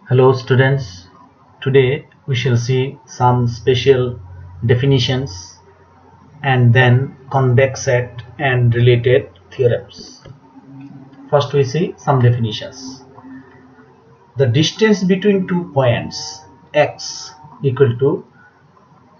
Hello students, today we shall see some special definitions and then convex set and related theorems. First we see some definitions. The distance between two points x equal to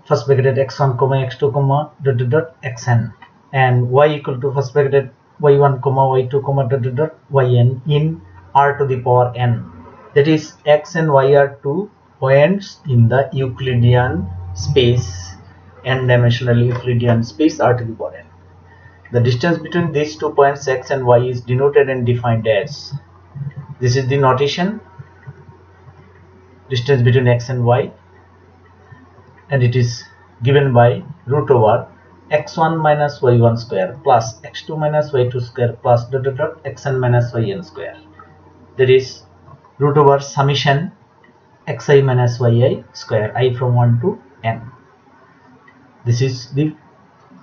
first bracket x1 comma x2 comma dot dot dot xn and y equal to first bracket y1 comma y2 comma dot dot dot yn in r to the power n. That is, x and y are two points in the Euclidean space, n-dimensional Euclidean space r to the power n. The distance between these 2 points x and y is denoted and defined as, this is the notation, distance between x and y, and it is given by root over x1 minus y1 square plus x2 minus y2 square plus dot dot dot xn minus yn square. That is root over summation xi minus yi square I from 1 to n. This is the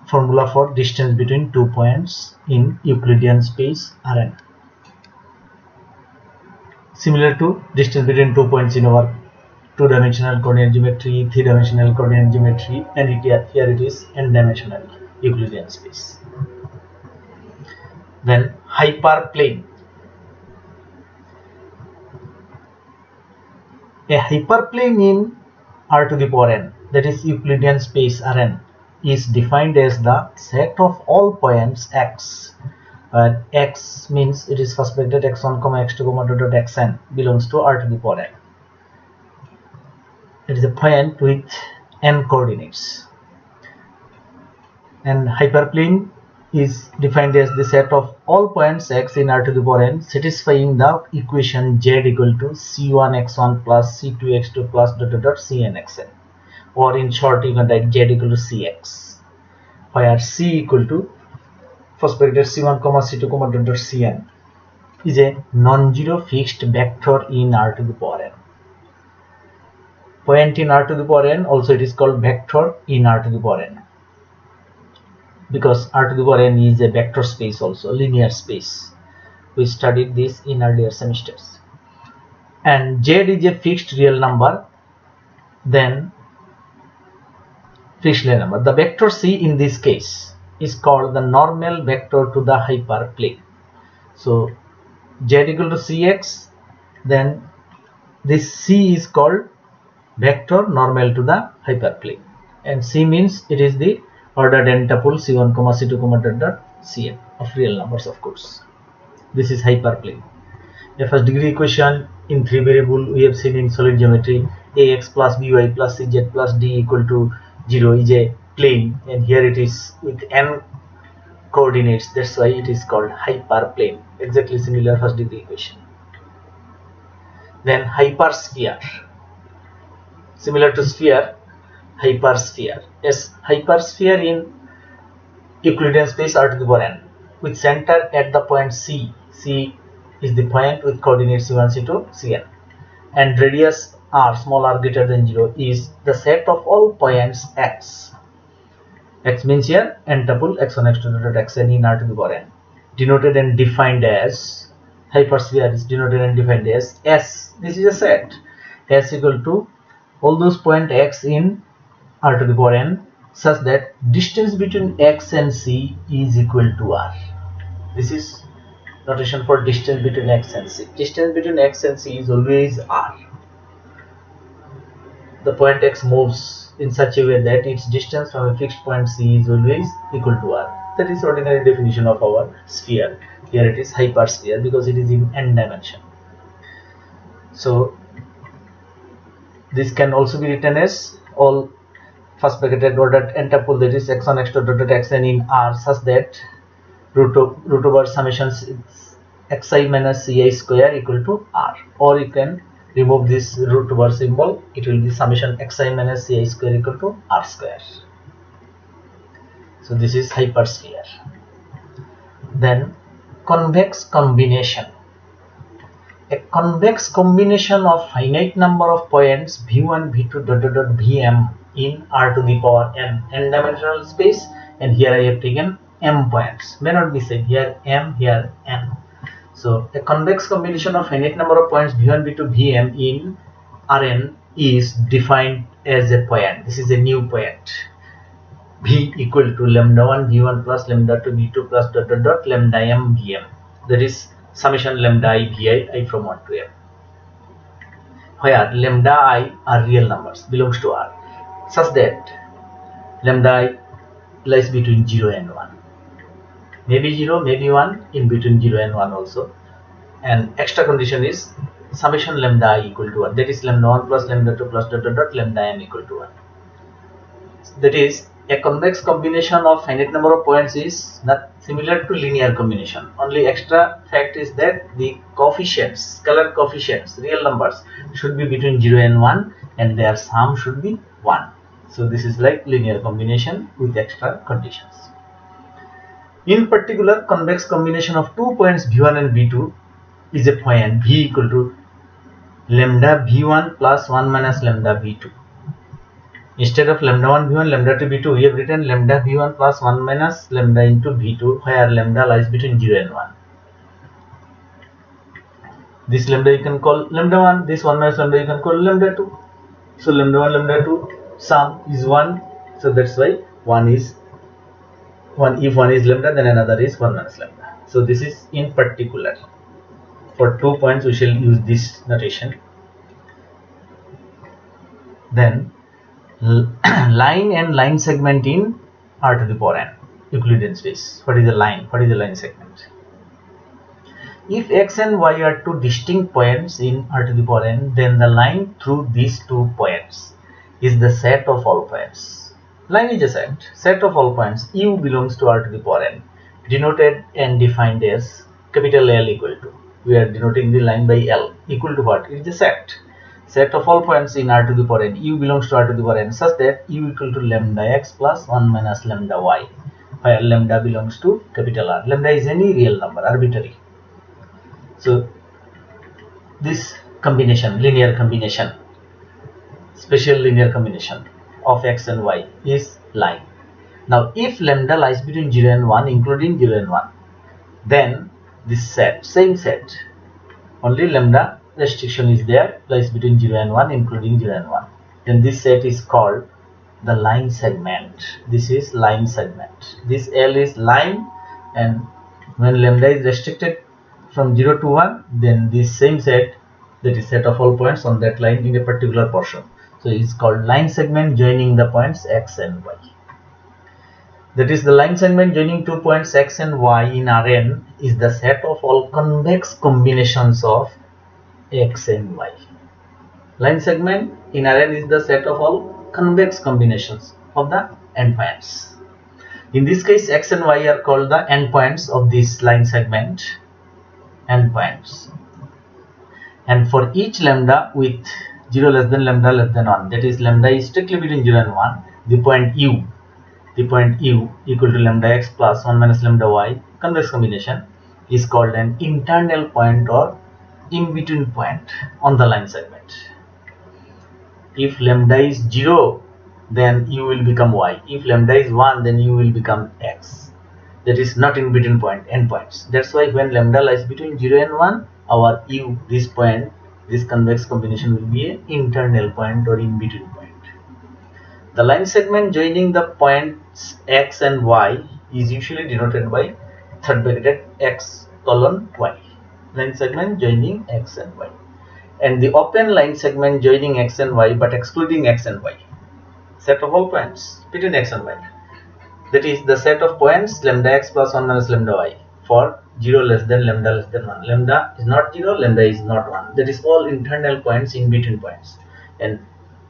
formula for distance between 2 points in Euclidean space Rn. Similar to distance between 2 points in our 2-dimensional coordinate geometry, 3-dimensional coordinate geometry, and here it is n-dimensional Euclidean space. Then hyperplane. A hyperplane in r to the power n, that is Euclidean space Rn, is defined as the set of all points x, where x means it is first bracket x1 comma x2 comma dot dot xn belongs to r to the power n. It is a point with n coordinates, and hyperplane is defined as the set of all points x in r to the power n satisfying the equation z equal to c1 x1 plus c2 x2 plus dot dot dot cn xn, or in short you can write z equal to cx, where c equal to first bracket c1 comma c2 comma dot dot cn is a non-zero fixed vector in r to the power n. Point in r to the power n, also it is called vector in r to the power n, because r to the power n is a vector space, also linear space. We studied this in earlier semesters. And z is a fixed real number, then fixed real number. The vector c in this case is called the normal vector to the hyperplane. So z equal to cx, then this c is called vector normal to the hyperplane, and c means it is the ordered n tuple c1 comma c2 comma dot dot cn of real numbers, of course. This is hyperplane. A first degree equation in 3 variable we have seen in solid geometry, ax plus by plus cz plus d equal to 0 is a plane, and here it is with n coordinates, that's why it is called hyperplane. Exactly similar first degree equation. Then hypersphere. Similar to sphere, hypersphere. Yes, hypersphere in Euclidean space r to the power n, with center at the point c. C is the point with coordinates c1, c2, cn, and radius r, small r greater than 0, is the set of all points x. X means here n tuple x1, x2, xn in r to the power n, denoted and defined as, hypersphere is denoted and defined as S. This is a set S equal to all those point x in r to the power n such that distance between x and c is equal to r. This is notation for distance between x and c. Distance between x and c is always r. The point x moves in such a way that its distance from a fixed point c is always equal to r. That is ordinary definition of our sphere. Here it is hypersphere because it is in n dimension. So this can also be written as all first bracketed ordered n tuple, that is x1 x2 dot dot xn in r, such that root over summation xi minus ci square equal to r, or you can remove this root over symbol, it will be summation xi minus ci square equal to r square. So this is hypersphere. Then convex combination. A convex combination of finite number of points v1, v2 dot dot dot vm in r to the power n, n-dimensional space, and here I have taken m points. May not be same, here m, here n. So a convex combination of finite number of points v1, v2, vm in Rn is defined as a point. This is a new point. V equal to lambda 1 v1 plus lambda 2 v2 plus dot dot dot lambda m vm. That is summation lambda I vi I from 1 to m, where lambda I are real numbers belongs to R, such that lambda I lies between 0 and 1. Maybe 0, maybe 1, in between 0 and 1 also. And extra condition is summation lambda I equal to 1. That is lambda 1 plus lambda 2 plus dot dot dot lambda m equal to 1. That is, a convex combination of finite number of points is not similar to linear combination. Only extra fact is that the coefficients, scalar coefficients, real numbers should be between 0 and 1, and their sum should be 1. So this is like linear combination with extra conditions. In particular, convex combination of 2 points v1 and v2 is a point v equal to lambda v1 plus 1 minus lambda v2. Instead of lambda 1 v1 lambda 2 v2, we have written lambda v1 plus 1 minus lambda into v2, where lambda lies between 0 and 1. This lambda you can call lambda 1, this 1 minus lambda you can call lambda 2. So lambda 1 lambda 2 sum is 1, so that's why 1 is 1. If one is lambda, then another is 1 minus lambda. So this is in particular. For 2 points we shall use this notation. Then line and line segment in R to the power n, Euclidean space. What is the line? What is the line segment? If x and y are two distinct points in R to the power n, then the line through these 2 points is the set of all points. Line is a set of all points. U belongs to R to the power n, denoted and defined as capital L equal to. We are denoting the line by L equal to what? It is a set of all points in R to the power n. U belongs to R to the power n such that U equal to lambda x plus 1 minus lambda y, where lambda belongs to capital R. Lambda is any real number, arbitrary. So this combination, linear combination, special linear combination of x and y is line. Now if lambda lies between 0 and 1, including 0 and 1, then this set, same set, only lambda restriction is there, lies between 0 and 1, including 0 and 1. Then this set is called the line segment. This is line segment. This L is line, and when lambda is restricted from 0 to 1, then this same set, that is set of all points on that line in a particular portion. So it is called line segment joining the points x and y. That is, the line segment joining 2 points x and y in Rn is the set of all convex combinations of x and y. Line segment in Rn is the set of all convex combinations of the endpoints. In this case, x and y are called the endpoints of this line segment, endpoints. And for each lambda with 0 less than lambda less than 1, that is, lambda is strictly between 0 and 1, the point u equal to lambda x plus 1 minus lambda y, convex combination, is called an internal point or in-between point on the line segment. If lambda is 0, then u will become y. If lambda is 1, then u will become x. That is not in between point, endpoints. That's why when lambda lies between 0 and 1, our u, this point, this convex combination will be an internal point or in between point. The line segment joining the points x and y is usually denoted by third bracket x colon y. Line segment joining x and y. And the open line segment joining x and y but excluding x and y. Set of all points between x and y. That is the set of points lambda x plus 1 minus lambda y for 0 less than lambda less than 1. Lambda is not 0, lambda is not 1. That is all internal points in between points. And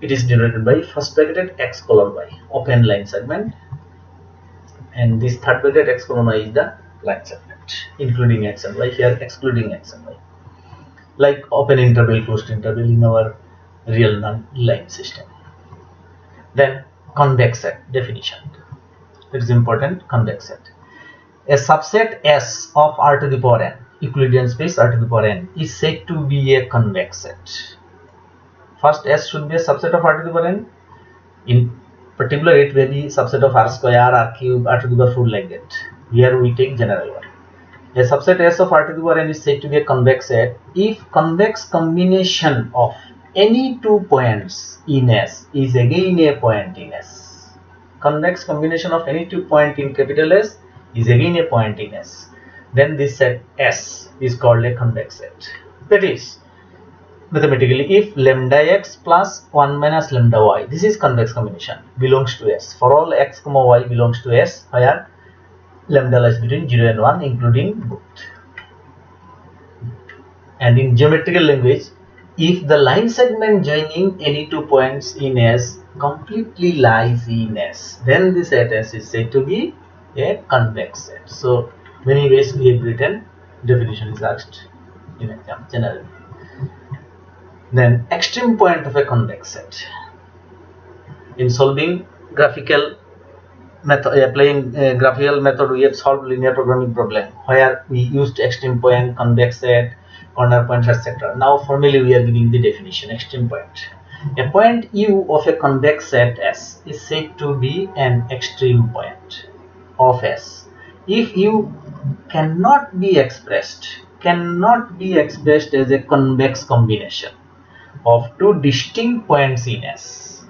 it is denoted by first bracket x colon y, open line segment. And this third bracket x colon y is the line segment, including x and y, here excluding x and y. Like open interval, closed interval in our real line system. Then convex set definition. It is important, convex set. A subset S of R to the power n, Euclidean space R to the power n, is said to be a convex set. First, S should be a subset of R to the power n. In particular, it may be subset of R square, R cube, R to the power 4 like that. Here we take general one. A subset S of R to the power n is said to be a convex set if convex combination of any two points in S is again a point in S. Convex combination of any two points in capital S is again a point in S. Then this set S is called a convex set. That is, mathematically, if lambda x plus 1 minus lambda y, this is convex combination, belongs to S. For all x comma y belongs to S, where lambda lies between 0 and 1 including both. And in geometrical language, if the line segment joining any two points in S completely lies in S, then the set S is said to be a convex set. So many ways we have written, definition is asked in exam generally. Then extreme point of a convex set. In solving graphical method, applying graphical method, we have solved linear programming problem where we used extreme point, convex set, corner points, etc. Now formally we are giving the definition. Extreme point. A point U of a convex set S is said to be an extreme point of S if U cannot be expressed as a convex combination of two distinct points in S.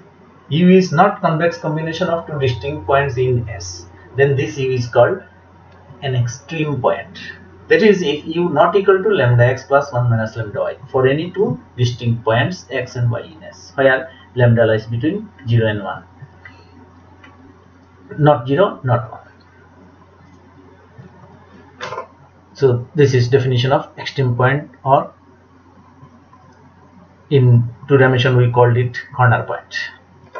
U is not convex combination of two distinct points in S. Then this U is called an extreme point. That is, if U not equal to lambda x plus 1 minus lambda y for any two distinct points x and y in S, where lambda lies between 0 and 1. Not 0, not 1. So this is definition of extreme point, or in two dimension we called it corner point,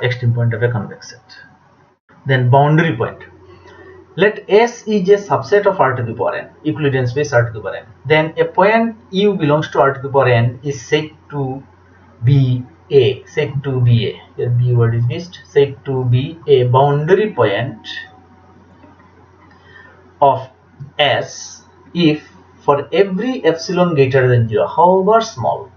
extreme point of a convex set. Then boundary point. Let S is a subset of R to the power n, Euclidean space R to the power n. Then a point U belongs to R to the power n is said to be a, here B word is missed, said to be a boundary point of S if for every epsilon greater than 0, however small,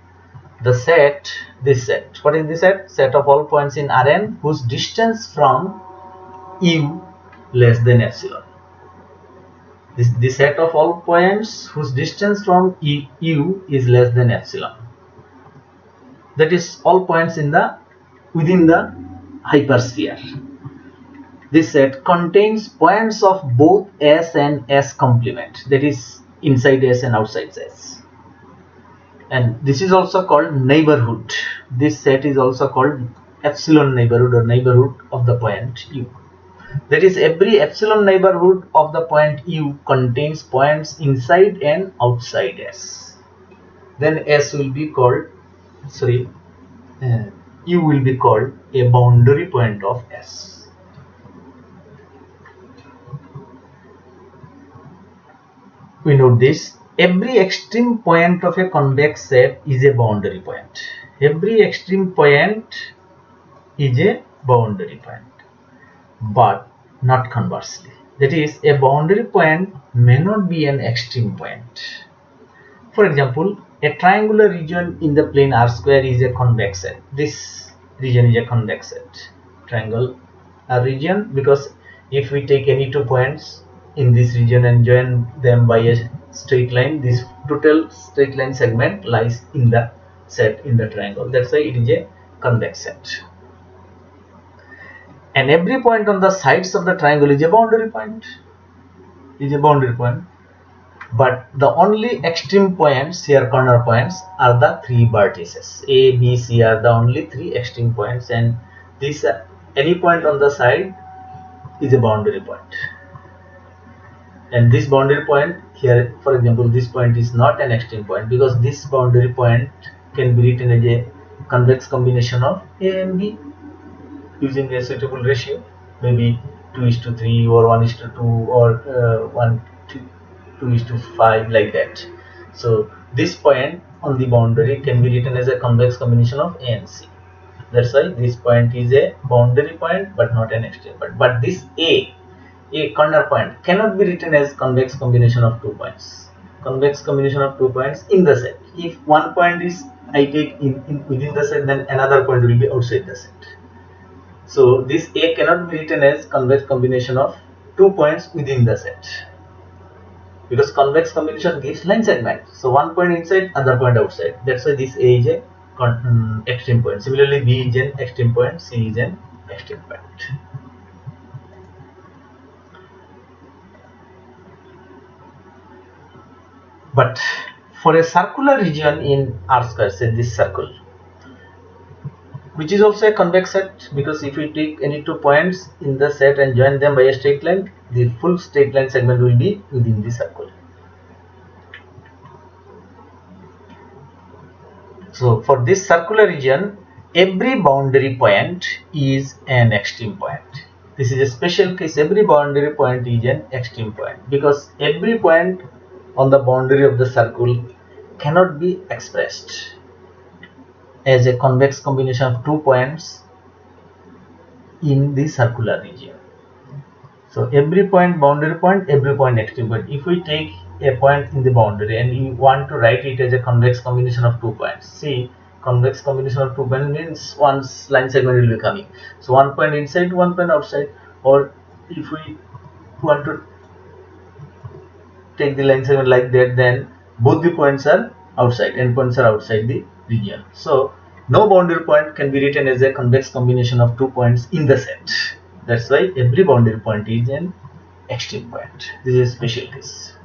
the set, this set, what is this set? Set of all points in Rn whose distance from U less than epsilon. This set of all points whose distance from U is less than epsilon. That is all points in within the hypersphere. This set contains points of both S and S complement, that is inside S and outside S. And this is also called neighborhood. This set is also called epsilon neighborhood or neighborhood of the point U. That is, every epsilon neighborhood of the point U contains points inside and outside S. Then S will be called, U will be called a boundary point of S. We note this. Every extreme point of a convex set is a boundary point. Every extreme point is a boundary point, but not conversely. That is, a boundary point may not be an extreme point. For example, a triangular region in the plane R square is a convex set. This region is a convex set. Triangle region, because if we take any two points in this region and join them by a straight line, this total straight line segment lies in the set in the triangle. That's why it is a convex set. And every point on the sides of the triangle is a boundary point. But the only extreme points here, corner points, are the three vertices. A, B, C are the only three extreme points, and this any point on the side is a boundary point. And this boundary point here, for example, this point is not an extreme point, because this boundary point can be written as a convex combination of A and B using a suitable ratio, maybe 2:3 or 1:2 or 2:5, like that. So this point on the boundary can be written as a convex combination of A and C. That's why this point is a boundary point but not an extreme point. But this A corner point cannot be written as convex combination of 2 points. Convex combination of 2 points in the set. If one point is I take within the set, then another point will be outside the set. So this A cannot be written as convex combination of 2 points within the set. because convex combination gives line segment. So one point inside, other point outside. That's why this A is a extreme point. Similarly, B is an extreme point, C is an extreme point. But for a circular region in R square, say this circle, which is also a convex set, because if we take any two points in the set and join them by a straight line, the full straight line segment will be within the circle. So for this circular region, every boundary point is an extreme point. This is a special case. Every boundary point is an extreme point, because every point on the boundary of the circle cannot be expressed as a convex combination of 2 points in the circular region. So every point boundary point, every point extreme point. If we take a point in the boundary and you want to write it as a convex combination of 2 points, see, convex combination of 2 points means one line segment will be coming. So one point inside, one point outside. Or if we want to take the line segment like that, then both the points are outside, endpoints are outside the region. So no boundary point can be written as a convex combination of 2 points in the set. That's why every boundary point is an extreme point. This is a special case.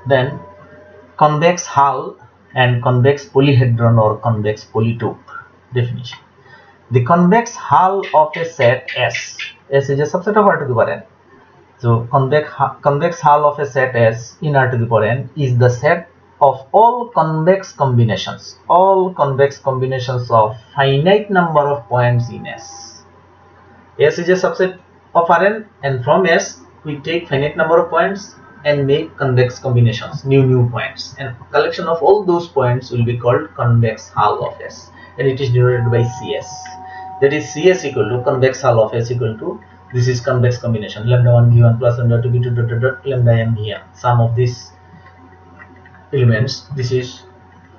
Then convex hull and convex polyhedron or convex polytope definition. The convex hull of a set S is a subset of R to the power n. So convex hull of a set S in R to the power n is the set of all convex combinations of finite number of points in S. S is a subset of Rn, and from S we take finite number of points and make convex combinations, new points, and collection of all those points will be called convex hull of S, and it is denoted by CS. That is CS equal to convex hull of S equal to, this is convex combination, lambda 1 v1 plus lambda 2 v2 dot dot dot lambda m here, sum of these elements. This is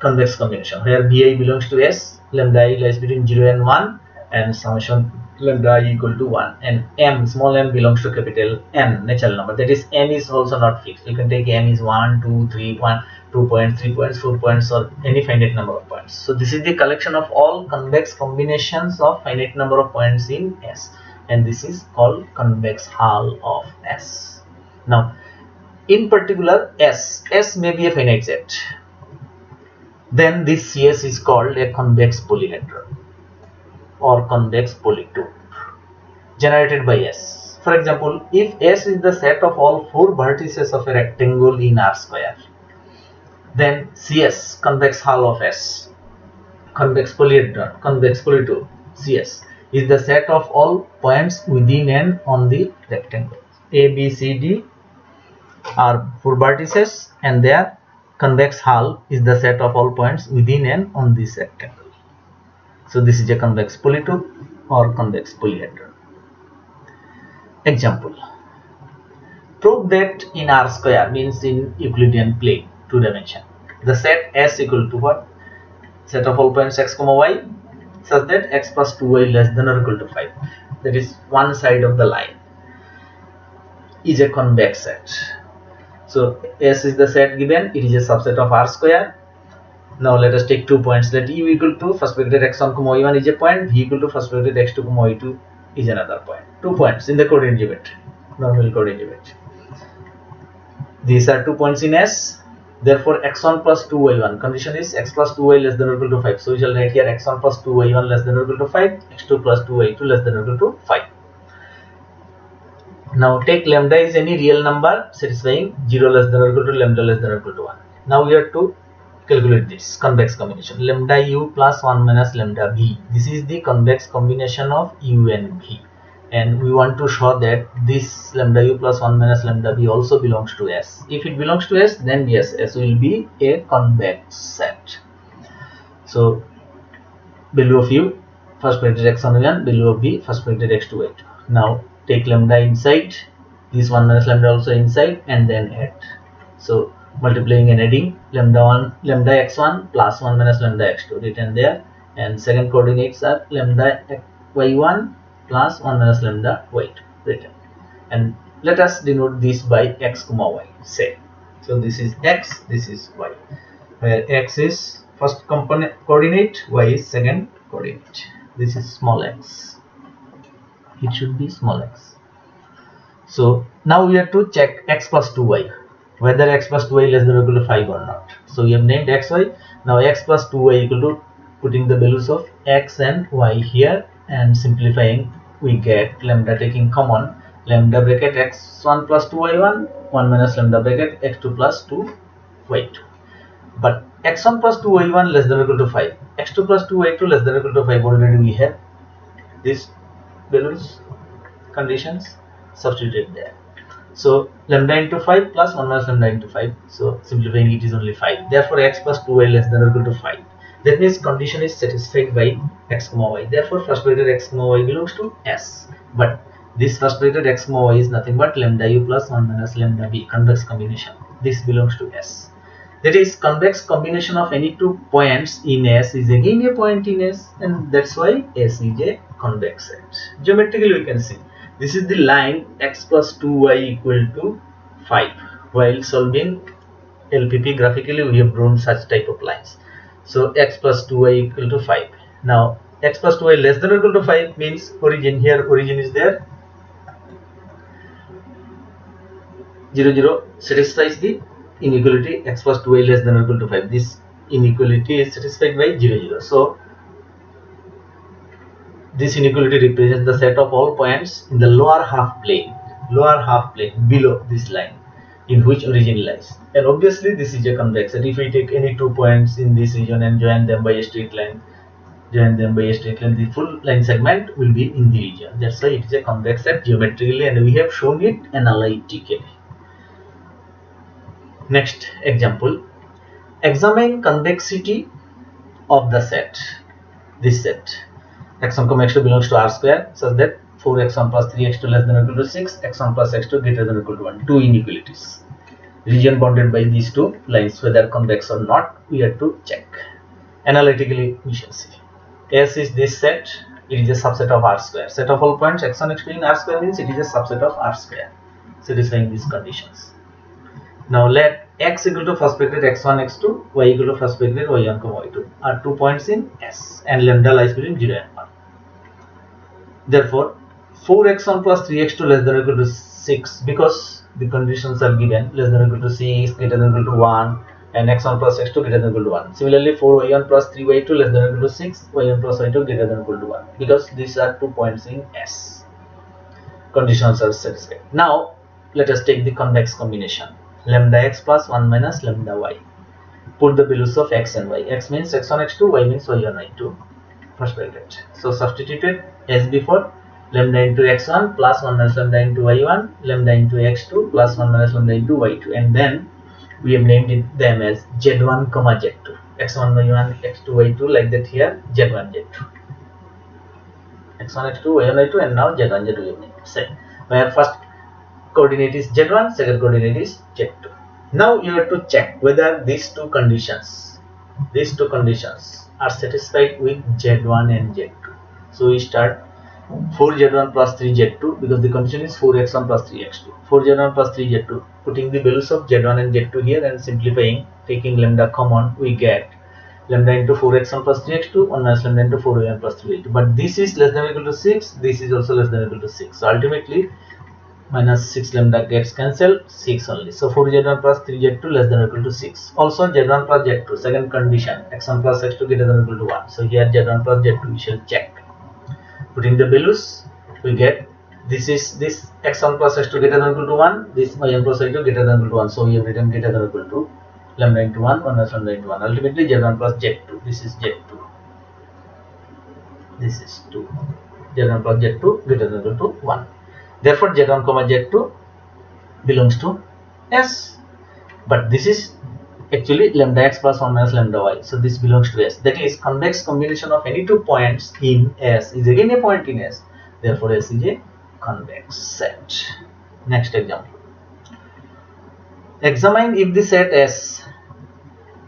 convex combination where vi belongs to S, lambda I lies between 0 and 1, and summation lambda I equal to 1, and m, small m, belongs to capital N, natural number. That is, n is also not fixed. You can take m is 1, 2, 3, 1, 2 points, 3 points, 4 points, or any finite number of points. So this is the collection of all convex combinations of finite number of points in S, and this is called convex hull of S. Now in particular, S may be a finite set. Then this CS is called a convex polyhedron or convex polytope generated by S. For example, if S is the set of all 4 vertices of a rectangle in R square, then CS, convex hull of S, convex polyhedron, convex polytope, CS, is the set of all points within N on the rectangle. A, B, C, D are 4 vertices, and their convex hull is the set of all points within N on this rectangle. So this is a convex polytope or convex polyhedron. Example: prove that in R square, means in Euclidean plane, 2 dimension, the set S equal to what? Set of all points x comma y such that x plus 2y less than or equal to 5. That is, one side of the line is a convex set. So S is the set given, it is a subset of R square. Now let us take 2 points. Let U equal to first bracket x1 comma y1 is a point, V equal to first bracket x2 comma y2 is another point. 2 points in the coordinate geometry, normal coordinate geometry. These are 2 points in S. Therefore x1 plus 2y1, condition is x plus 2y less than or equal to 5. So we shall write here x1 plus 2y1 less than or equal to 5, x2 plus 2y2 less than or equal to 5. Now take lambda is any real number satisfying 0 less than or equal to lambda less than or equal to 1. Now we have to calculate this convex combination, lambda u plus 1 minus lambda v. This is the convex combination of u and v, and we want to show that this lambda u plus 1 minus lambda v also belongs to S. If it belongs to S, then yes, S will be a convex set. So value of u first bracket x1 1, value of v first bracket x2 y2. Now take lambda inside, this 1 minus lambda also inside, and then add. So multiplying and adding, lambda x1 plus 1 minus lambda x2 written there, and second coordinates are lambda y1 plus 1 minus lambda y2 written, and let us denote this by x comma y, say. So this is x, this is y, where x is first component coordinate, y is second coordinate. This is small x, it should be small x. So now we have to check x plus 2y, whether x plus 2y less than or equal to 5 or not. So we have named xy. Now x plus 2y equal to, putting the values of x and y here and simplifying, we get lambda taking common, lambda bracket x1 plus 2y1, 1 minus lambda bracket x2 plus 2y2. But x1 plus 2y1 less than or equal to 5, x2 plus 2y2 less than or equal to 5, already we have these values, conditions, substituted there. So lambda into 5 plus 1 minus lambda into 5. So simplifying, it is only 5. Therefore x plus 2y less than or equal to 5. That means condition is satisfied by x comma y. Therefore first bracket x comma y belongs to S. But this first bracket x comma y is nothing but lambda u plus 1 minus lambda b, convex combination. This belongs to S. That is, convex combination of any two points in S is again a point in S, and that's why S is a convex set. Geometrically we can see this is the line x plus 2y equal to 5. While solving LPP graphically, we have drawn such type of lines. So x plus 2y equal to 5. Now x plus 2y less than or equal to 5 means origin, here origin is there, 0 0 satisfies the inequality x plus 2y less than or equal to 5. This inequality is satisfied by 0 0. So this inequality represents the set of all points in the lower half plane below this line in which origin lies. And obviously this is a convex set. If we take any two points in this region and join them by a straight line, the full line segment will be in the region. That's why it is a convex set geometrically, and we have shown it analytically. Next example, examine convexity of the set. This set x1 comma x2 belongs to R square such that 4x1 plus 3x2 less than or equal to 6, x1 plus x2 greater than or equal to 1. Two inequalities. Region bounded by these two lines, whether convex or not, we have to check. Analytically, we shall see. S is this set, it is a subset of R square. Set of all points x1 x2 in R square means it is a subset of R square, satisfying these conditions. Now let x equal to first bracket x1 x2, y equal to first bracket y1 comma y2 are 2 points in S, and lambda lies between 0 and 1. Therefore 4x1 plus 3x2 less than or equal to 6, because the conditions are given, less than or equal to 6, greater than or equal to 1, and x1 plus x2 greater than or equal to 1. Similarly 4y1 plus 3y2 less than or equal to 6, y1 plus y2 greater than or equal to 1, because these are 2 points in S. Conditions are satisfied. Now let us take the convex combination, lambda x plus 1 minus lambda y. Put the values of x and y. X means x1 x2, y means y1 y2, first bracket. So substituted as before, lambda into x1 plus 1 minus lambda into y1, lambda into x2 plus 1 minus lambda into y2, and then we have named them as z1 comma z2, x1 y1 x2 y2, like that here z1 z2, x1 x2 y1 y2, and now z1 z2 we have named. Same, where first coordinate is z1, second coordinate is z2. Now you have to check whether these two conditions are satisfied with z1 and z2. So we start 4z1 plus 3z2, because the condition is 4x1 plus 3x2. 4z1 plus 3z2, putting the values of z1 and z2 here and simplifying, taking lambda common, we get lambda into 4x1 plus 3x2, 1 minus lambda into 4y1 plus 3y2. But this is less than or equal to 6, this is also less than or equal to 6. So ultimately minus 6 lambda gets cancelled, 6 only. So 4z1 plus 3z2 less than or equal to 6. Also z1 plus z2, second condition, x1 plus x2 greater than or equal to 1. So here z1 plus z2 we shall check. Putting the values, we get this x1 plus x2 greater than or equal to 1, this y1 plus y2 greater than or equal to 1. So we have written greater than or equal to lambda into 1, 1 minus lambda into 1. Ultimately z1 plus z2, this is z2, this is 2, z1 plus z2 greater than or equal to 1. Therefore z1 comma z2 belongs to S. But this is actually lambda x plus 1 minus lambda y, so this belongs to S. That is, convex combination of any two points in S is again a point in S. Therefore S is a convex set. Next example, examine if the set S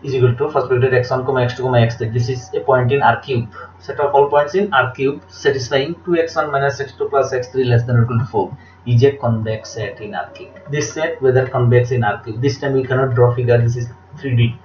is equal to first bracket x1 comma x2 comma x3. This is a point in R cube, set of all points in R cube satisfying 2x1 minus x2 plus x3 less than or equal to 4. is a convex set in R3. This set whether convex in R3. This time we cannot draw figure. This is 3D.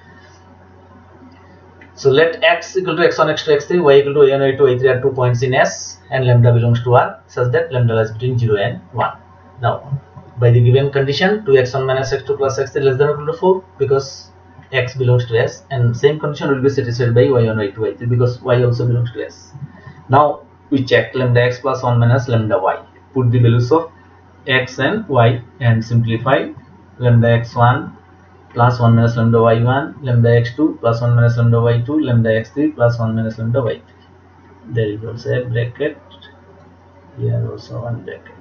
So let x equal to x1, x2, x3, y equal to a1, a2, a3 are 2 points in S, and lambda belongs to R such that lambda lies between 0 and 1. Now, by the given condition, 2x1 minus x2 plus x3 less than or equal to 4 because x belongs to S, and same condition will be satisfied by y1, y2, y3 because y also belongs to S. Now we check lambda x plus 1 minus lambda y. Put the values of x and y and simplify. Lambda x1 plus 1 minus lambda y1, lambda x2 plus 1 minus lambda y2, lambda x3 plus 1 minus lambda y3. There is also a bracket. Here also one bracket.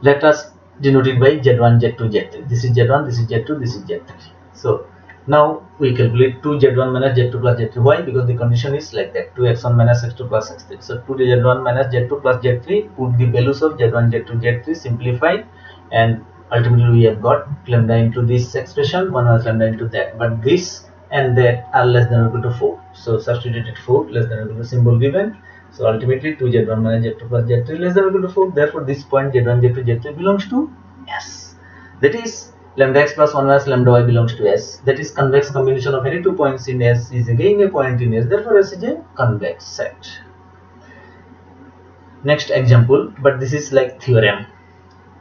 Let us denote it by z1, z2, z3. This is z1, this is z2, this is z3. So now we calculate 2z1 minus z2 plus z3. Why? Because the condition is like that, 2x1 minus x2 plus x3. So 2z1 minus z2 plus z3, put the values of z1, z2, z3, simplify, and ultimately we have got lambda into this expression, 1 minus lambda into that. But this and that are less than or equal to 4. So substituted 4 less than or equal to symbol given. So ultimately 2z1 minus z2 plus z3 less than or equal to 4. Therefore this point z1, z2, z3 belongs to S. That is lambda x plus 1 minus lambda y belongs to S. That is convex combination of any 2 points in S is again a point in S. Therefore S is a convex set. Next example, but this is like theorem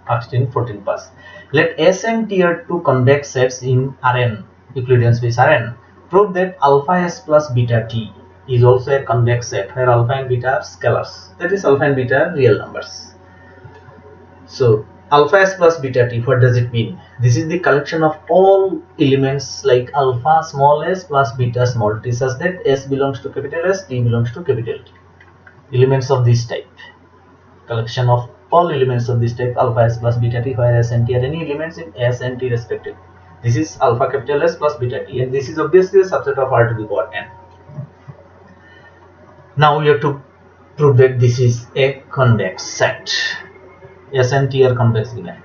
asked in 14 pass. Let S and T are two convex sets in Rn, Euclidean space Rn. Prove that alpha S plus beta T is also a convex set where alpha and beta are scalars. That is alpha and beta are real numbers. So alpha S plus beta T, what does it mean? This is the collection of all elements like alpha small s plus beta small t such that S belongs to capital S, T belongs to capital T. Elements of this type. Collection of all elements of this type alpha S plus beta T, where S and T are any elements in S and T respectively. This is alpha capital S plus beta T, and this is obviously a subset of R to the power n. Now we have to prove that this is a convex set. S and T are convex given.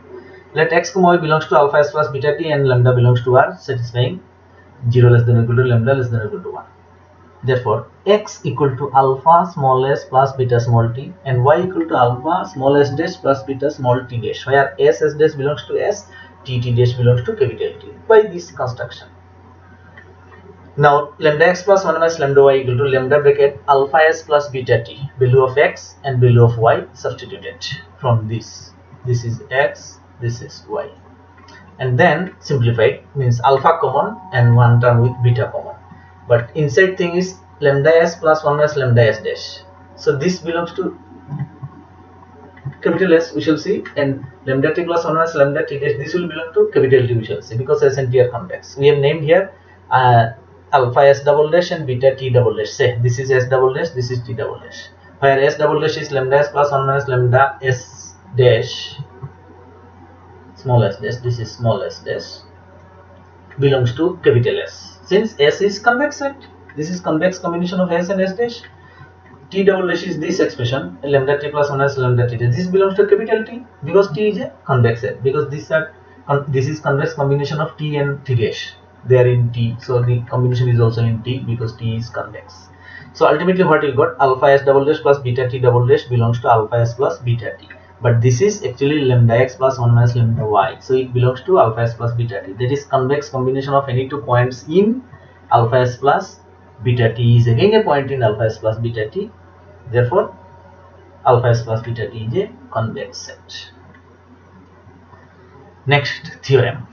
Let x, y belongs to alpha S plus beta T and lambda belongs to R, satisfying 0 less than or equal to lambda less than or equal to 1. Therefore, x equal to alpha small s plus beta small t and y equal to alpha small s dash plus beta small t dash, where s dash belongs to S, t dash belongs to capital T, by this construction. Now, lambda x plus 1 minus lambda y equal to lambda bracket alpha s plus beta t, value of x and value of y substituted from this. This is x, this is y. And then simplified means alpha common and one term with beta common. But inside thing is lambda s plus 1 minus lambda s dash. So this belongs to capital S, we shall see, and lambda t plus 1 minus lambda t dash, this will belong to capital T, we shall see, because S and T are convex. We have named here alpha S double dash and beta T double dash. Say this is S double dash, this is T double dash. Where S double dash is lambda s plus 1 minus lambda s dash, small s dash, this is small s dash, belongs to capital S. Since S is convex set, this is convex combination of S and S dash. T double dash is this expression, lambda t plus 1 minus lambda t dash. This belongs to capital T because T is a convex set. Because this is convex combination of T and T dash. They are in T, so the combination is also in T because T is convex. So ultimately, what you got, alpha S double dash plus beta T double dash belongs to alpha S plus beta T. But this is actually lambda x plus 1 minus lambda y, so it belongs to alpha s plus beta t. That is convex combination of any 2 points in alpha s plus beta t is again a point in alpha s plus beta t. Therefore, alpha s plus beta t is a convex set. Next theorem,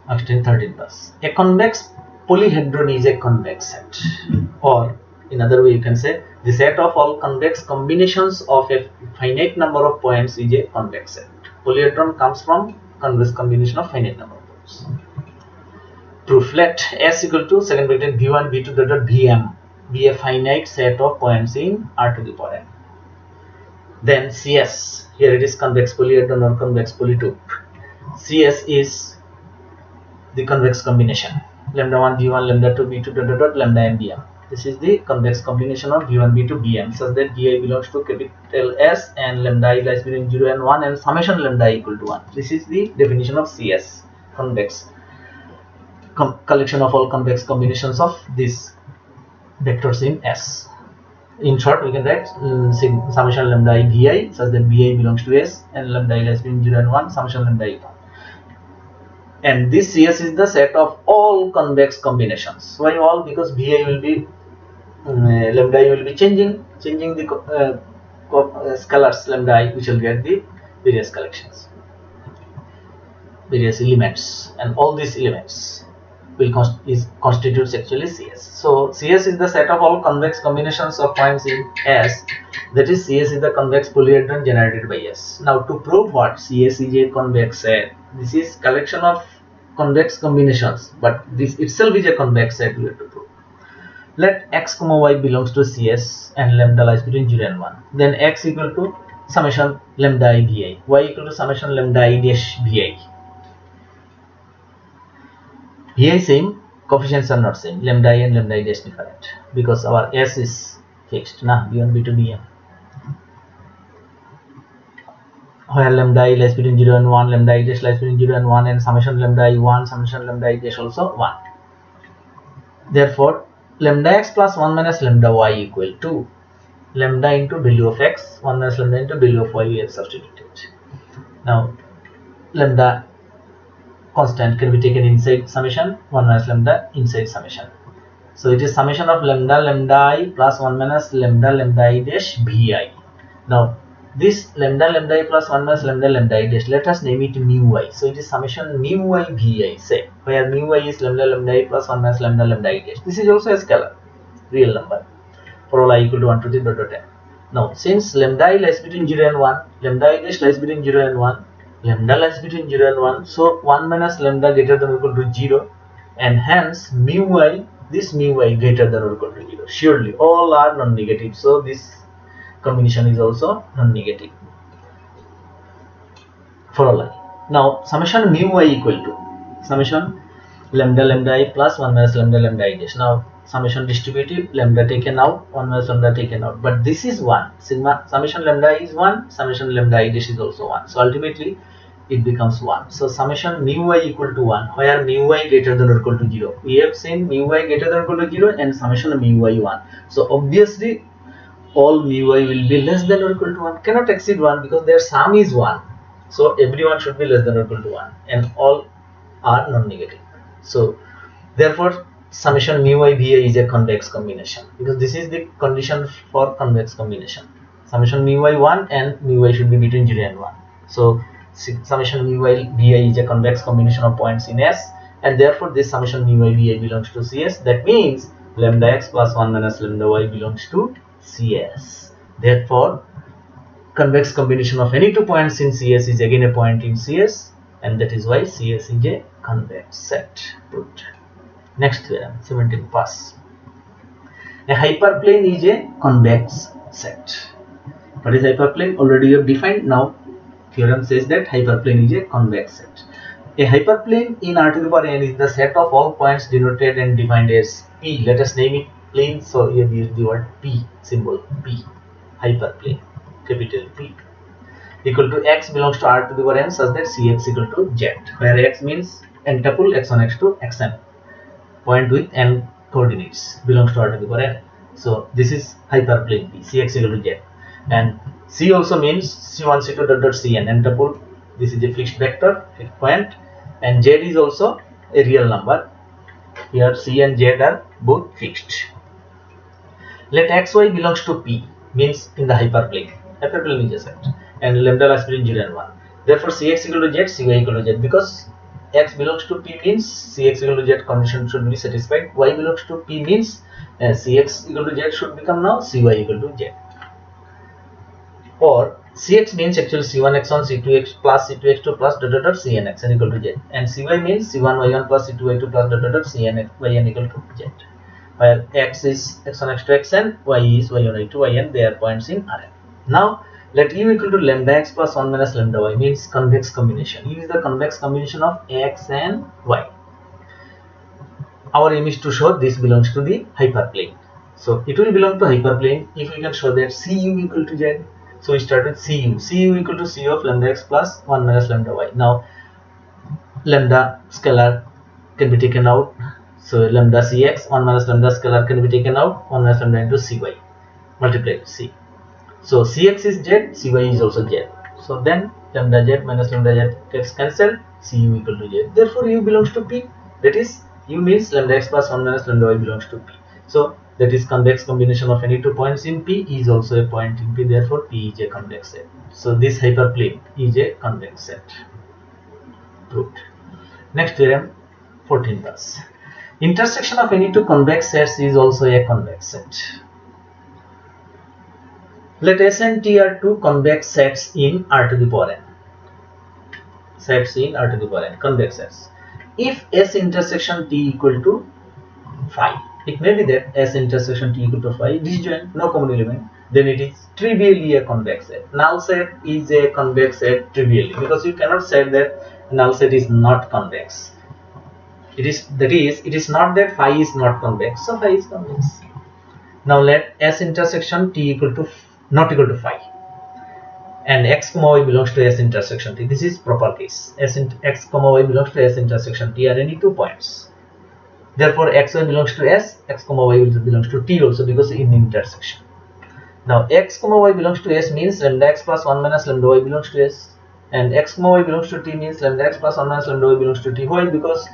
asked in 13 plus. A convex polyhedron is a convex set, or in other way you can say the set of all convex combinations of a finite number of points is a convex set. Polyhedron comes from convex combination of finite number of points. Proof: let S equal to second bracket v1 v2 dot vm be a finite set of points in R to the power n. Then CS, here it is convex polyhedron or convex polytope. CS is the convex combination lambda 1 v1 lambda 2 v2 dot lambda n vm. This is the convex combination of v1 v2 vm such that vi belongs to capital S and lambda I lies between 0 and 1 and summation lambda equal to 1. This is the definition of CS, convex collection of all convex combinations of these vectors in S. In short, we can write summation lambda I vi such that vi belongs to S and lambda I less than 0 and 1 summation lambda I 1. And this CS is the set of all convex combinations. Why all? Because vi will be lambda I will be changing the scalars lambda I, which will get the various collections, various elements, and all these elements will constitutes actually CS. So CS is the set of all convex combinations of points in S. That is, CS is the convex polyhedron generated by S. Now, to prove what CS is a convex set, this is collection of convex combinations, but this itself is a convex set. We have to prove. Let x comma y belongs to CS and lambda lies between 0 and 1. Then x equal to summation lambda I vi, y equal to summation lambda I dash vi. Vi same, coefficients are not same. Lambda I and lambda I dash different because our S is fixed. Nah, B1, B2, Bm. Where lambda I lies between 0 and 1, lambda I dash lies between 0 and 1, and summation lambda I 1, summation lambda I dash also 1. Therefore, lambda x plus 1 minus lambda y equal to lambda into value of x, 1 minus lambda into value of y we have substituted. Now, lambda constant can be taken inside summation, 1 minus lambda inside summation. So it is summation of lambda lambda I plus 1 minus lambda lambda I dash vi. Now, this lambda lambda I plus 1 minus lambda lambda I dash, let us name it mu I. So it is summation mu I vi, say, where mu I is lambda lambda I plus 1 minus lambda lambda I dash. This is also a scalar, real number, for all I equal to 1 to the dot dot n. Now, since lambda I lies between 0 and 1, lambda I dash lies between 0 and 1, lambda lies between 0 and 1, so 1 minus lambda greater than or equal to 0, and hence mu I, this mu I greater than or equal to 0. Surely all are non-negative, so this combination is also non-negative for all I. Now, summation mu I equal to summation lambda lambda I plus 1 minus lambda lambda I dash. Now, summation distributive, lambda taken out, 1 minus lambda taken out, but this is 1. Sigma summation lambda is 1, summation lambda I dash is also 1. So ultimately it becomes 1. So summation mu I equal to 1, where mu I greater than or equal to 0. We have seen mu I greater than or equal to 0 and summation mu I 1. So obviously all mu I will be less than or equal to 1, cannot exceed 1 because their sum is 1. So everyone should be less than or equal to 1 and all are non-negative. So therefore summation mu I vi is a convex combination because this is the condition for convex combination. Summation mu I 1 and mu I should be between 0 and 1. So summation mu I vi is a convex combination of points in S, and therefore this summation mu I vi belongs to CS. That means lambda x plus 1 minus lambda y belongs to CS. Therefore, convex combination of any two points in CS is again a point in CS, and that is why CS is a convex set. Good. Next theorem, 17 pass. A hyperplane is a convex set. What is hyperplane? Already you have defined. Now theorem says that hyperplane is a convex set. A hyperplane in R to the power n is the set of all points denoted and defined as P. Let us name it plane, so here we use the word P symbol, P, hyperplane, capital P, equal to x belongs to R to the power n such that Cx equal to Z, where x means n tuple x1 x2 xn, point with n coordinates, belongs to R to the power n. So this is hyperplane P, Cx equal to Z, and C also means C1 C2 dot dot Cn, n tuple, this is a fixed vector, fixed point, and Z is also a real number. Here C and Z are both fixed. Let xy belongs to P, means in the hyperplane. Hyperplane is a set, and lambda lies between 0 and 1. Therefore, Cx equal to Z, Cy equal to Z. Because x belongs to P means Cx equal to Z condition should be satisfied. Y belongs to P means Cx equal to Z should become now Cy equal to Z. Or Cx means actually C1 x1 C2 x plus C2 x2 plus dot dot dot Cn xn equal to Z, and Cy means C1 y1 plus C2 y2 plus dot dot dot Cn yn equal to Z, where x is x1 x2 xn, y is y1 y2 yn, they are points in Rn. Now let u equal to lambda x plus 1 minus lambda y, means convex combination. U is the convex combination of x and y. Our aim is to show this belongs to the hyperplane. So it will belong to hyperplane if we can show that Cu equal to Z. So we start with Cu. Cu equal to C of lambda x plus 1 minus lambda y. Now lambda scalar can be taken out. So lambda Cx, 1 minus lambda scalar can be taken out, 1 minus lambda into Cy. multiplied with C. So Cx is Z, Cy is also Z. So then lambda Z minus lambda Z gets cancelled, Cu equal to Z. Therefore U belongs to P. That is, U means lambda x plus 1 minus lambda y belongs to P. So that is convex combination of any two points in P is also a point in P. Therefore P is a convex set. So this hyperplane is a convex set. Proved. Next theorem 14 plus. Intersection of any two convex sets is also a convex set. Let S and T are two convex sets in R to the power n. Sets in R to the power n, convex sets. If S intersection T equal to phi, it may be that S intersection T equal to phi, disjoint, no common element, then it is trivially a convex set. Null set is a convex set trivially, because you cannot say that null set is not convex. It is not that phi is not convex, so phi is convex. Now let S intersection T equal to not equal to phi, and x comma y belongs to S intersection T. This is proper case. X comma y belongs to S intersection T are any 2 points. Therefore xy belongs to S, x comma y belongs to T also, because in intersection. Now x comma y belongs to S means lambda x plus 1 minus lambda y belongs to S, and x comma y belongs to T means lambda x plus 1 minus lambda y belongs to T. Why? Because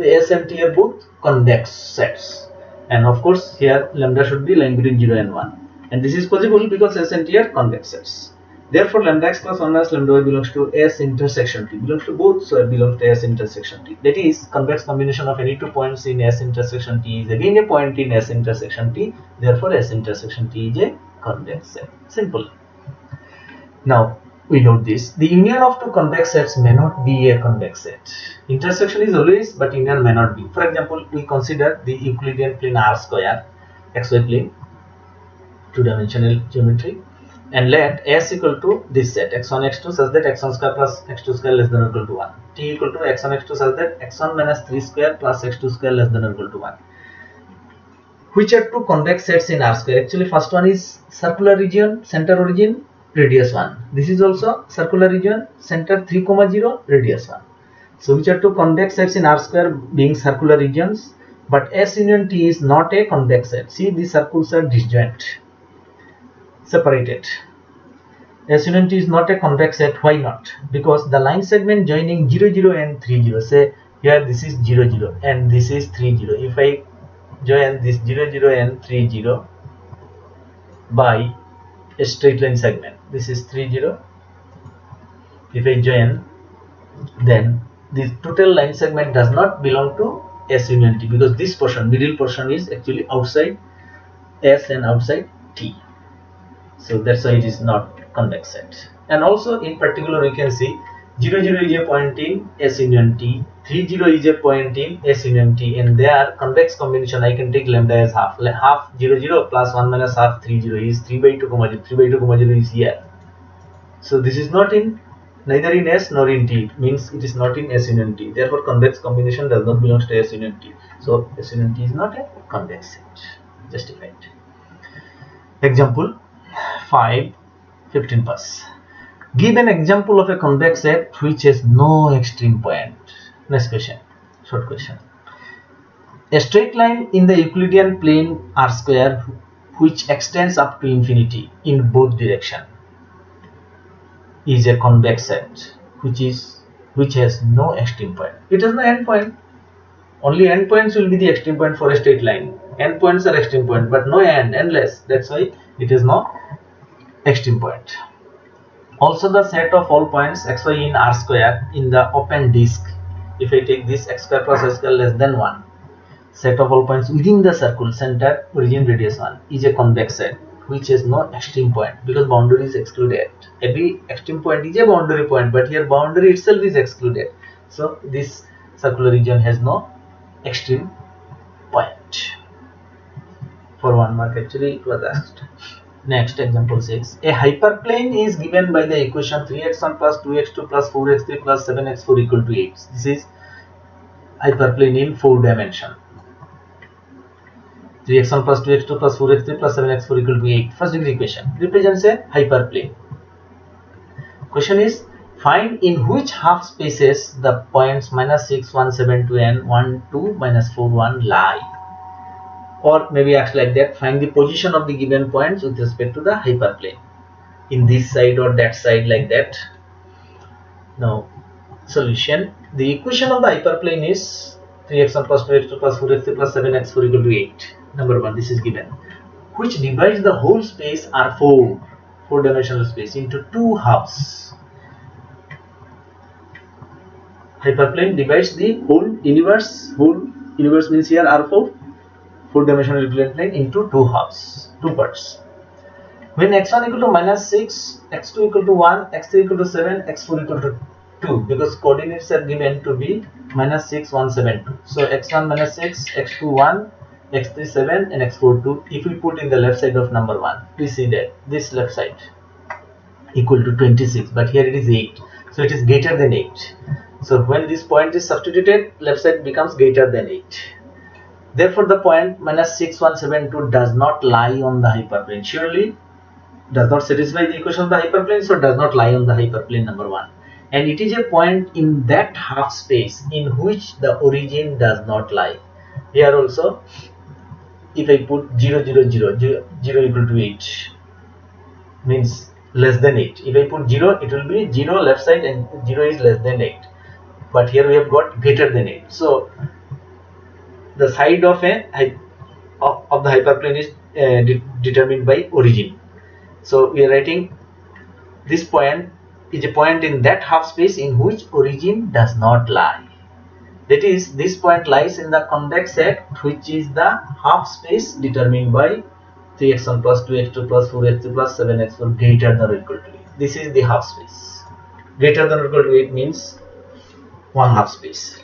S and T are both convex sets, and of course here lambda should be lying between 0 and 1, and this is possible because S and T are convex sets. Therefore lambda x plus 1 minus lambda y belongs to S intersection T, belongs to both, so it belongs to S intersection T. That is, convex combination of any 2 points in S intersection T is again a point in S intersection T. Therefore S intersection T is a convex set. Simple. Now we note this: the union of two convex sets may not be a convex set. Intersection is always, but union may not be. For example, we consider the Euclidean plane R square, xy plane, two-dimensional geometry, and let S equal to this set x1 x2 such that x1 square plus x2 square less than or equal to 1, T equal to x1 x2 such that x1 minus 3 square plus x2 square less than or equal to 1. Which are two convex sets in R square? Actually, first one is circular region, center origin, radius 1. This is also circular region, center 3, 0, radius 1. So which are two convex sets in R square being circular regions, but S union T is not a convex set. See, these circles are disjoint, separated. S union T is not a convex set. Why not? Because the line segment joining 0, 0 and 3, 0. Say here this is 0, 0 and this is 3, 0. If I join this 0, 0 and 3, 0 by a straight line segment, this is 3, 0. If I join, then the total line segment does not belong to S union T, because this portion, middle portion, is actually outside S and outside T. So that's why it is not convex set. And also in particular we can see 0, 0 is a point in S union T, 3, 0 is a point in S union T, and they are convex combination. I can take lambda as half. Half 0, 0 plus 1 minus half 3, 0 is 3 by 2, 0. 3 by 2, 0 is here. So this is not in, neither in S nor in T, means it is not in S union T. Therefore convex combination does not belong to S union T. So S union T is not a convex set. Justified. Example 5.15 plus. Give an example of a convex set which has no extreme point. Next question, short question. A straight line in the Euclidean plane R square which extends up to infinity in both directions is a convex set which has no extreme point. It has no end point. Only end points will be the extreme point for a straight line. End points are extreme point, but no endless. That's why it is no extreme point. Also, the set of all points xy in R square in the open disk, if I take this x square plus y square less than 1, set of all points within the circle, center, origin, radius 1, is a convex set which has no extreme point, because boundary is excluded. Every extreme point is a boundary point, but here boundary itself is excluded. So this circular region has no extreme point. For 1 mark actually it was asked. Next, example 6. A hyperplane is given by the equation 3x1 plus 2x2 plus 4x3 plus 7x4 equal to 8. This is hyperplane in 4 dimension. 3x1 plus 2x2 plus 4x3 plus 7x4 equal to 8. First degree equation represents a hyperplane. Question is, find in which half spaces the points minus 6, 1, 7, 2 and 1, 2, minus 4, 1 lie. or maybe asked like that, find the position of the given points with respect to the hyperplane in this side or that side, like that. Now solution, the equation of the hyperplane is 3x1 plus 2x2 plus 4x3 plus 7x4 equal to 8. Number 1, this is given, which divides the whole space R4, four-dimensional space, into two halves. Hyperplane divides the whole universe means here R4, four-dimensional plane, into two halves, two parts. When x1 equal to minus 6, x2 equal to 1, x3 equal to 7, x4 equal to 2, because coordinates are given to be minus 6, 1, 7, 2. So x1 minus 6, x2 1, x3 7, and x4 2. If we put in the left side of number 1, we see that this left side equal to 26, but here it is 8. So it is greater than 8. So when this point is substituted, left side becomes greater than 8. Therefore, the point minus 6, 1, 7, 2 does not lie on the hyperplane. Surely does not satisfy the equation of the hyperplane, so does not lie on the hyperplane number 1. And it is a point in that half space in which the origin does not lie. Here also, if I put 0, 0, 0, 0, 0 equal to 8, means less than 8. If I put 0, it will be 0 left side and 0 is less than 8. But here we have got greater than 8. So the side of the hyperplane is determined by origin. So we are writing this point is a point in that half space in which origin does not lie. That is, this point lies in the convex set, which is the half space determined by 3x1 plus 2x2 plus 4x3 plus 7x4 greater than or equal to 8. This is the half space. Greater than or equal to 8 means one half space.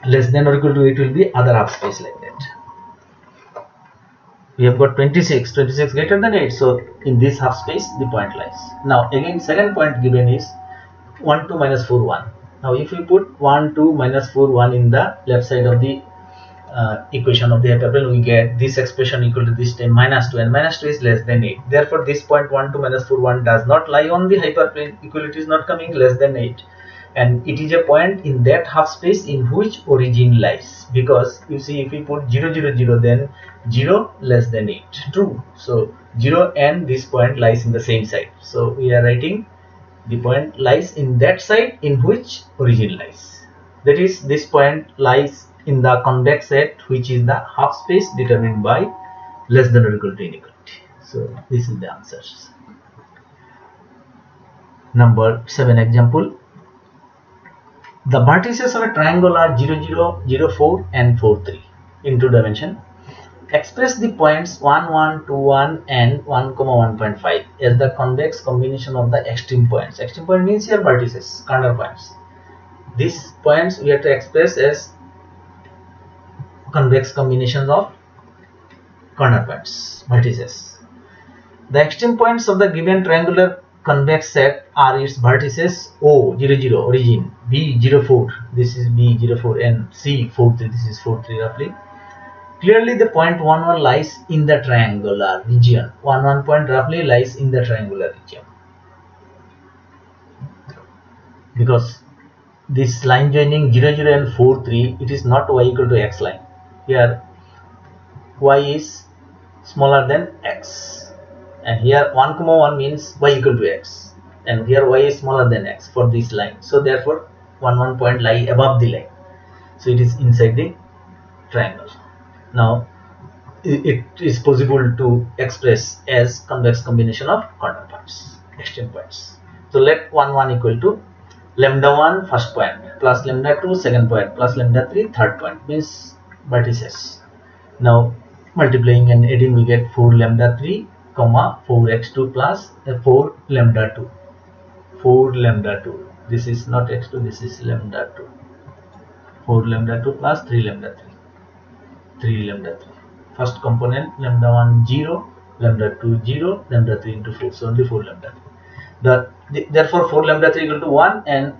Less than or equal to 8 will be other half space, like that. We have got 26 greater than 8, so in this half space the point lies. Now again, second point given is 1, 2, minus 4, 1. Now if we put 1, 2, minus 4, 1 in the left side of the equation of the hyperplane, we get this expression equal to this time minus 2, and minus 2 is less than 8. Therefore this point 1, 2, minus 4, 1 does not lie on the hyperplane. Equality is not coming, less than 8. And it is a point in that half space in which origin lies, because you see, if we put 0, 0, 0, then 0 less than 8, true. So 0 and this point lies in the same side. So we are writing the point lies in that side in which origin lies. That is, this point lies in the convex set, which is the half space determined by less than or equal to inequality. So this is the answers. Number 7 example. The vertices of a triangle are 0, 0, 0, 4 and 4, 3 in two dimension. Express the points 1, 1, 2, 1 and 1, 1.5 as the convex combination of the extreme points. Extreme point means here vertices, corner points. These points we have to express as convex combinations of corner points, vertices. The extreme points of the given triangular convex set are its vertices O 0, 0 origin, B 0, 4, this is B 0, 4, and C 4, 3, this is 4, 3 roughly. Clearly the point 1, 1 lies in the triangular region. 1, 1 point roughly lies in the triangular region, because this line joining 0, 0 and 4, 3, it is not y equal to x line. Here y is smaller than x, and here 1, 1 means y equal to x, and here y is smaller than x for this line. So therefore 1, 1 point lie above the line, so it is inside the triangle. Now it is possible to express as convex combination of corner points, extreme points. So let 1, 1 equal to lambda 1 first point plus lambda 2 second point plus lambda 3 third point, means vertices. Now multiplying and adding, we get 4 lambda 3 comma 4x2 plus 4 lambda 2, 4 lambda 2, this is not x2, this is lambda 2, 4 lambda 2 plus 3 lambda 3, 3 lambda 3. First component lambda 1 0, lambda 2 0, lambda 3 into 4, so only 4 lambda 3. Therefore 4 lambda 3 equal to 1 and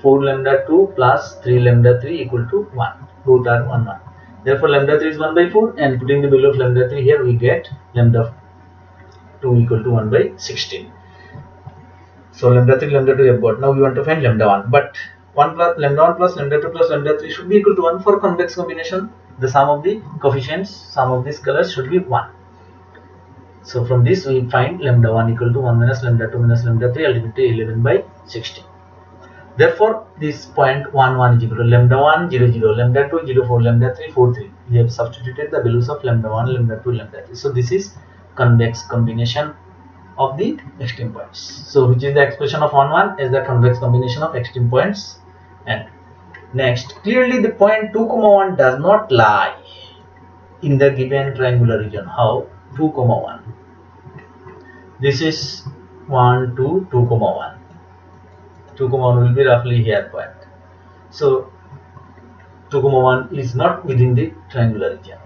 4 lambda 2 plus 3 lambda 3 equal to 1, both are 1, 1. Therefore lambda 3 is 1 by 4, and putting the value of lambda 3 here, we get lambda 2 equal to 1 by 16. So lambda 3 lambda 2 we have got. Now we want to find lambda 1, but 1 plus lambda 1 plus lambda 2 plus lambda 3 should be equal to 1 for convex combination. the sum of the coefficients, sum of the scalars should be 1. So from this we find lambda 1 equal to 1 minus lambda 2 minus lambda 3, ultimately 11 by 16. Therefore, this point 1 1 is equal to lambda 1 0 0, lambda 2 0 4, lambda 3 4 3. We have substituted the values of lambda 1, lambda 2, lambda 3. So this is convex combination of the extreme points. So which is the expression of 1 1 is the convex combination of extreme points. And next, clearly the point 2 comma 1 does not lie in the given triangular region. How? 2 comma 1. This is 1 2 2 comma 1. 2 comma 1 will be roughly here point. So 2 comma 1 is not within the triangular region,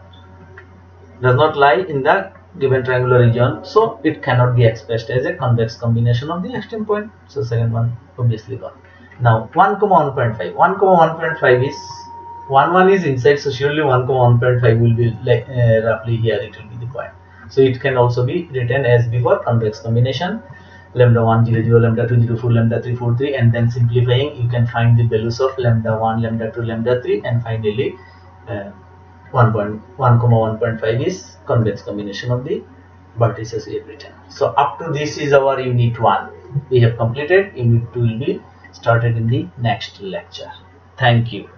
does not lie in the given triangular region, so it cannot be expressed as a convex combination of the extreme point. So second one obviously gone. Now 1 comma 1.5, 1 comma 1.5 is 1 1 is inside, so surely 1 comma 1.5 will be like roughly here, it will be the point. So it can also be written as before, convex combination lambda 1 0 0, lambda 2 0 4, lambda 3 4 3, and then simplifying you can find the values of lambda 1, lambda 2, lambda 3, and finally 1.1 comma 1.5 is convex combination of the vertices we have written. So up to this is our unit 1. We have completed. Unit 2 will be started in the next lecture. Thank you.